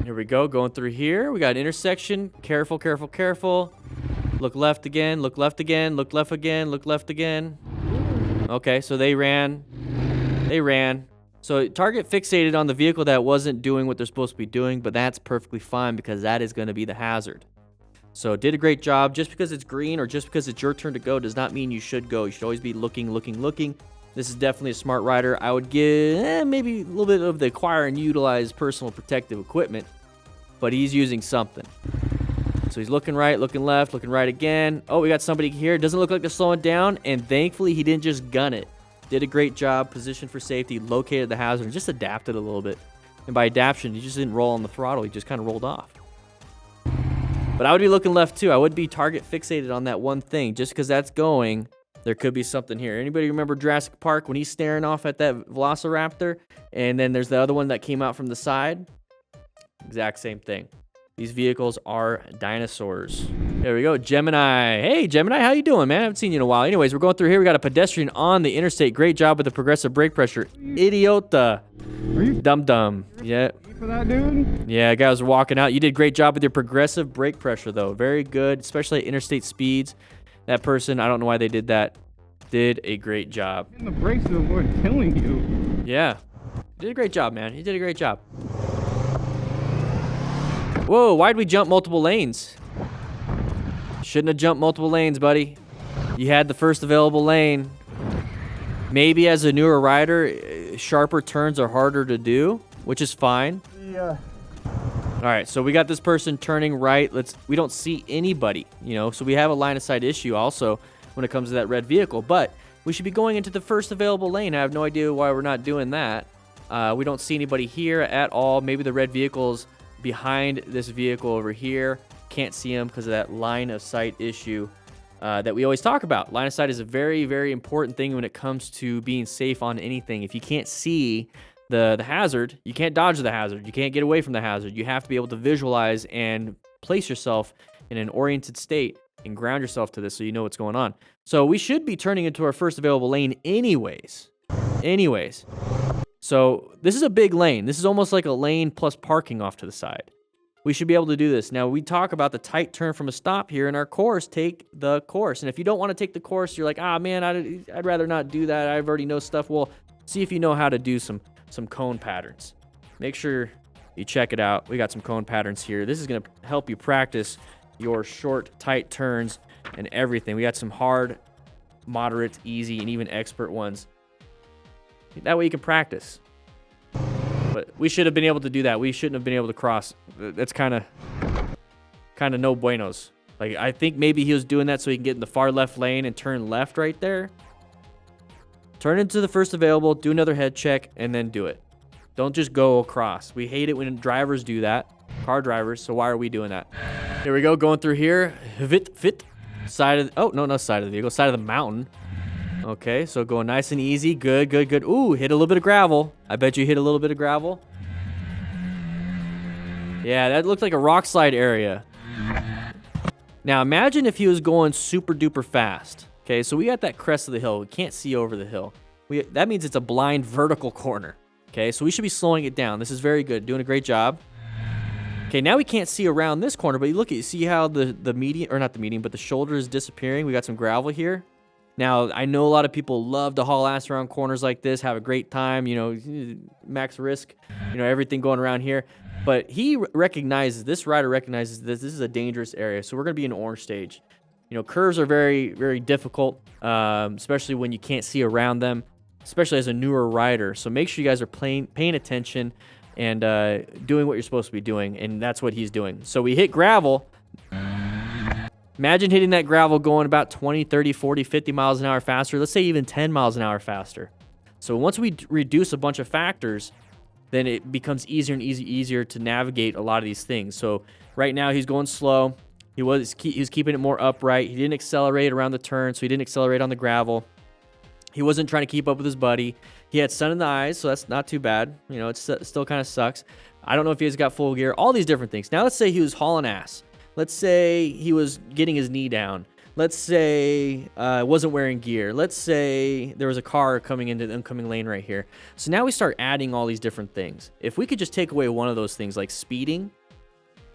Here we go, going through here. We got an intersection. Careful, careful, careful. Look left again, look left again, look left again, look left again. Okay, so they ran. They ran. So target fixated on the vehicle that wasn't doing what they're supposed to be doing, but that's perfectly fine because that is going to be the hazard. So did a great job. Just because it's green or just because it's your turn to go does not mean you should go. You should always be looking, looking, looking. This is definitely a smart rider. I would give maybe a little bit of the acquire and utilize personal protective equipment, but he's using something. So he's looking right, looking left, looking right again. Oh, we got somebody here. Doesn't look like they're slowing down, and thankfully he didn't just gun it. Did a great job, positioned for safety, located the hazard, and just adapted a little bit. And by adaptation, he just didn't roll on the throttle. He just kind of rolled off. But I would be looking left too. I would be target fixated on that one thing. Just because that's going, there could be something here. Anybody remember Jurassic Park when he's staring off at that Velociraptor? And then there's the other one that came out from the side? Exact same thing. These vehicles are dinosaurs. There we go, Gemini. Hey, Gemini, how you doing, man? I haven't seen you in a while. Anyways, we're going through here. We got a pedestrian on the interstate. Great job with the progressive brake pressure. Idiota. Dum-dum. Yeah. For that, dude? Yeah, guys are walking out. You did a great job with your progressive brake pressure, though. Very good, especially at interstate speeds. That person, I don't know why they did that, did a great job. And the brakes to avoid killing you. Yeah. Did a great job, man. You did a great job. Whoa, why'd we jump multiple lanes? Shouldn't have jumped multiple lanes, buddy. You had the first available lane. Maybe as a newer rider, sharper turns are harder to do, which is fine. Yeah. All right, so we got this person turning right. We don't see anybody, you know, so we have a line of sight issue also when it comes to that red vehicle, but we should be going into the first available lane. I have no idea why we're not doing that. We don't see anybody here at all. Maybe the red vehicle's behind this vehicle over here. Can't see him because of that line of sight issue that we always talk about. Line of sight is a very, very important thing when it comes to being safe on anything. If you can't see the hazard, you can't dodge the hazard. You can't get away from the hazard. You have to be able to visualize and place yourself in an oriented state and ground yourself to this so you know what's going on. So we should be turning into our first available lane anyways. So this is a big lane. This is almost like a lane plus parking off to the side. We should be able to do this. Now, we talk about the tight turn from a stop here in our course. Take the course. And if you don't want to take the course, you're like, ah, man, I'd rather not do that. I already know stuff. Well, see if you know how to do some cone patterns. Make sure you check it out. We got some cone patterns here. This is going to help you practice your short, tight turns and everything. We got some hard, moderate, easy, and even expert ones. That way you can practice. But we should have been able to do that. We shouldn't have been able to cross. That's kind of no buenos. Like, I think maybe he was doing that so he can get in the far left lane and turn left right there. Turn into the first available, do another head check, and then do it. Don't just go across. We hate it when drivers do that. Car drivers, so why are we doing that? Here we go, going through here. Fit. Side of, oh, no, not side of the vehicle, side of the mountain. Okay, so going nice and easy. Good. Ooh, hit a little bit of gravel. I bet you hit a little bit of gravel. Yeah, that looked like a rock slide area. Now, imagine if he was going super duper fast. Okay, so we got that crest of the hill. We can't see over the hill. That means it's a blind vertical corner. Okay, so we should be slowing it down. This is very good. Doing a great job. Okay, now we can't see around this corner, but you see how the median, or not the median, but the shoulder is disappearing. We got some gravel here. Now, I know a lot of people love to haul ass around corners like this, have a great time, you know, max risk, you know, everything going around here. But this rider recognizes this is a dangerous area, so we're going to be in orange stage. You know, curves are very, very difficult, especially when you can't see around them, especially as a newer rider. So make sure you guys are paying attention and doing what you're supposed to be doing, and that's what he's doing. So we hit gravel. Imagine hitting that gravel going about 20, 30, 40, 50 miles an hour faster. Let's say even 10 miles an hour faster. So once we reduce a bunch of factors, then it becomes easier and easier to navigate a lot of these things. So right now he's going slow. He was keeping it more upright. He didn't accelerate around the turn, so he didn't accelerate on the gravel. He wasn't trying to keep up with his buddy. He had sun in the eyes, so that's not too bad. You know, it still kind of sucks. I don't know if he has got full gear. All these different things. Now let's say he was hauling ass. Let's say he was getting his knee down. Let's say wasn't wearing gear. Let's say there was a car coming into the incoming lane right here. So now we start adding all these different things. If we could just take away one of those things like speeding,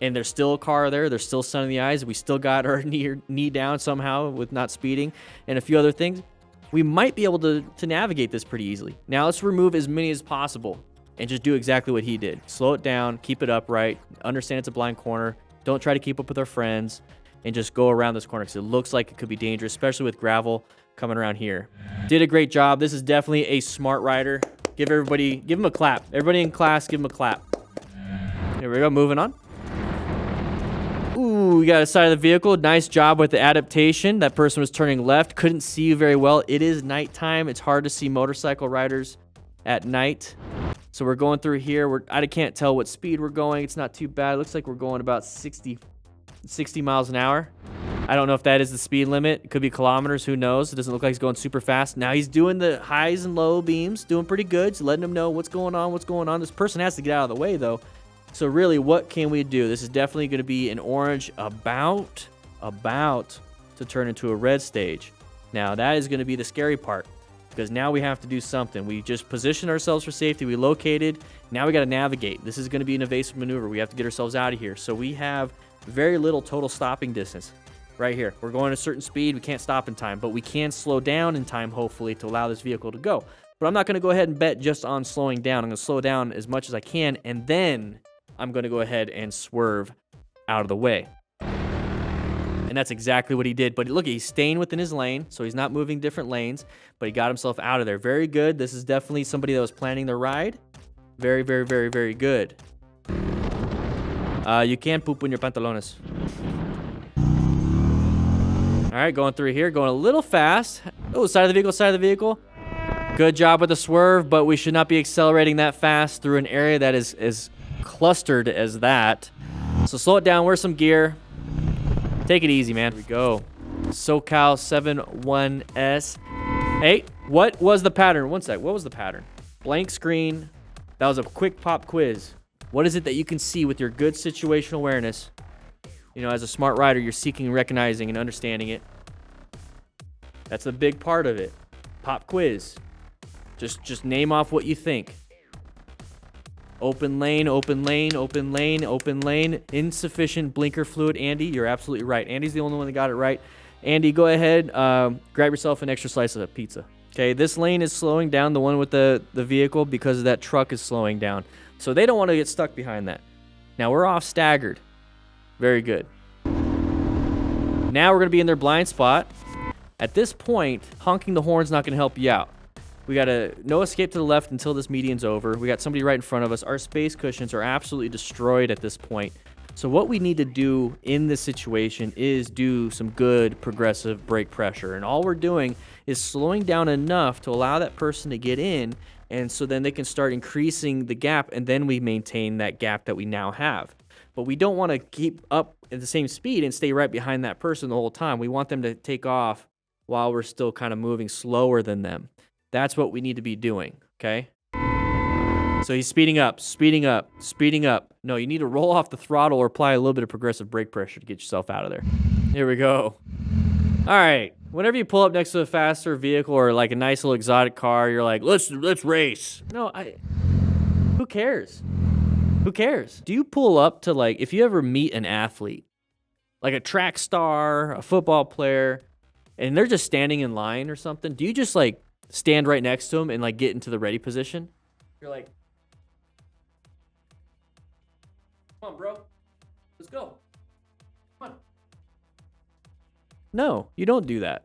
and there's still a car there, there's still sun in the eyes, we still got our knee down somehow with not speeding, and a few other things, we might be able to navigate this pretty easily. Now let's remove as many as possible and just do exactly what he did. Slow it down, keep it upright, understand it's a blind corner, don't try to keep up with our friends, and just go around this corner because it looks like it could be dangerous, especially with gravel coming around here. Did a great job. This is definitely a smart rider. Give him a clap. Everybody in class, give him a clap. Here we go, moving on. Ooh, we got a side of the vehicle. Nice job with the adaptation. That person was turning left. Couldn't see you very well. It is nighttime. It's hard to see motorcycle riders at night. So we're going through here. I can't tell what speed we're going. It's not too bad. It looks like we're going about 60 miles an hour. I don't know if that is the speed limit. It could be kilometers. Who knows? It doesn't look like he's going super fast. Now he's doing the highs and low beams. Doing pretty good. So letting him know what's going on. This person has to get out of the way, though. So really, what can we do? This is definitely going to be an orange about to turn into a red stage. Now, that is going to be the scary part because now we have to do something. We just positioned ourselves for safety. We located. Now we got to navigate. This is going to be an evasive maneuver. We have to get ourselves out of here. So we have very little total stopping distance right here. We're going at a certain speed. We can't stop in time, but we can slow down in time, hopefully, to allow this vehicle to go. But I'm not going to go ahead and bet just on slowing down. I'm going to slow down as much as I can, and then I'm going to go ahead and swerve out of the way. And that's exactly what he did. But look, he's staying within his lane, so he's not moving different lanes, but he got himself out of there. Very good. This is definitely somebody that was planning the ride. Very, very, very, very good. You can poop in your pantalones. All right, going through here, going a little fast. Oh, side of the vehicle. Good job with the swerve, but we should not be accelerating that fast through an area that is as clustered as that. So slow it down, wear some gear. Take it easy, man. Here we go. SoCal 71S. Hey, what was the pattern? One sec, what was the pattern? Blank screen. That was a quick pop quiz. What is it that you can see with your good situational awareness? You know, as a smart rider, you're seeking, recognizing, and understanding it. That's a big part of it. Pop quiz. Just name off what you think. Open lane, open lane, open lane, open lane. Insufficient blinker fluid. Andy, you're absolutely right. Andy's the only one that got it right. Andy, go ahead. Grab yourself an extra slice of pizza. Okay, this lane is slowing down, the one with the vehicle, because that truck is slowing down. So they don't want to get stuck behind that. Now we're off staggered. Very good. Now we're going to be in their blind spot. At this point, honking the horn's not going to help you out. We got no escape to the left until this median's over. We got somebody right in front of us. Our space cushions are absolutely destroyed at this point. So what we need to do in this situation is do some good progressive brake pressure. And all we're doing is slowing down enough to allow that person to get in, and so then they can start increasing the gap, and then we maintain that gap that we now have. But we don't want to keep up at the same speed and stay right behind that person the whole time. We want them to take off while we're still kind of moving slower than them. That's what we need to be doing, okay? So he's speeding up, speeding up, speeding up. No, you need to roll off the throttle or apply a little bit of progressive brake pressure to get yourself out of there. Here we go. All right. Whenever you pull up next to a faster vehicle or like a nice little exotic car, you're like, let's race. No, who cares? Who cares? Do you pull up to, like, if you ever meet an athlete, like a track star, a football player, and they're just standing in line or something, do you just like stand right next to them and like get into the ready position? You're like, come on, bro. Let's go. Come on. No, you don't do that.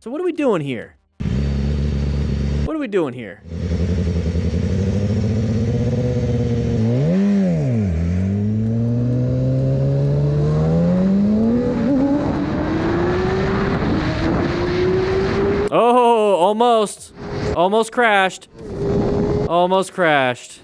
So what are we doing here? What are we doing here? Oh, almost crashed. Almost crashed.